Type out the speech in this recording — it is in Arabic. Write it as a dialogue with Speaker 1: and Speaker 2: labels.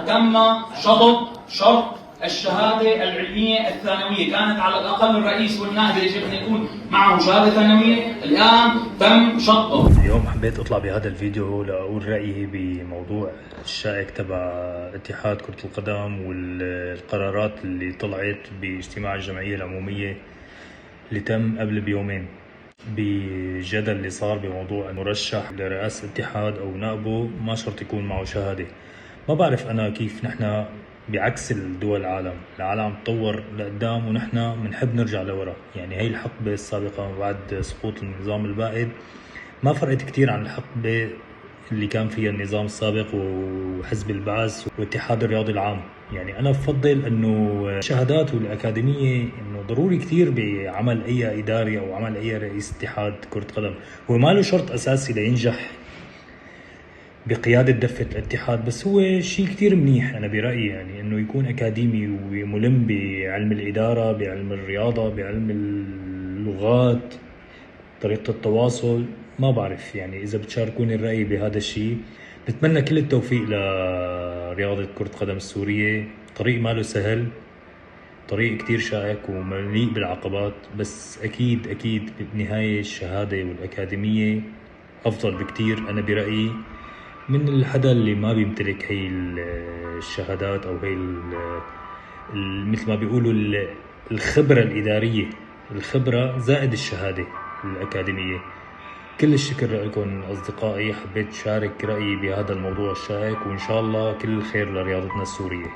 Speaker 1: تم شرط الشهادة العلمية الثانوية. كانت على الأقل الرئيس والنائب يجب أن يكون معه شهادة ثانوية، الآن تم شطه.
Speaker 2: اليوم حبيت أطلع بهذا الفيديو لأقول رأيي بموضوع الشائك تبع اتحاد كرة القدم والقرارات اللي طلعت باجتماع الجمعية العمومية اللي تم قبل بيومين، بجدل اللي صار بموضوع مرشح لرئاسة الاتحاد أو نائبه ما شرط يكون معه شهادة. ما بعرف أنا كيف نحن بعكس الدول العالم عم تطور لقدام ونحن بنحب نرجع لورا. يعني هي الحقبة السابقة بعد سقوط النظام البائد ما فرقت كتير عن الحقبة اللي كان فيها النظام السابق وحزب البعث والاتحاد الرياضي العام. يعني أنا بفضل أنه الشهادات والأكاديمية أنه ضروري كتير بعمل أي إداري أو عمل أي رئيس اتحاد كرة قدم. هو ما له شرط أساسي لينجح بقيادة دفة الاتحاد، بس هو شيء كتير منيح أنا برأيي، يعني أنه يكون أكاديمي وملم بعلم الإدارة، بعلم الرياضة، بعلم اللغات، طريقة التواصل. ما بعرف يعني إذا بتشاركوني الرأي بهذا الشيء. بتمنى كل التوفيق لرياضة كرة القدم السورية. طريق ماله سهل، طريق كتير شائك ومليء بالعقبات، بس أكيد بالنهاية الشهادة والأكاديمية أفضل بكتير أنا برأيي من الحدا اللي ما بيمتلك هي الشهادات أو هي مثل ما بيقولوا الخبرة الإدارية، الخبرة زائد الشهادة الأكاديمية. كل الشكر لكم أصدقائي، حبيت شارك رأيي بهذا الموضوع الشائك، وإن شاء الله كل الخير لرياضتنا السورية.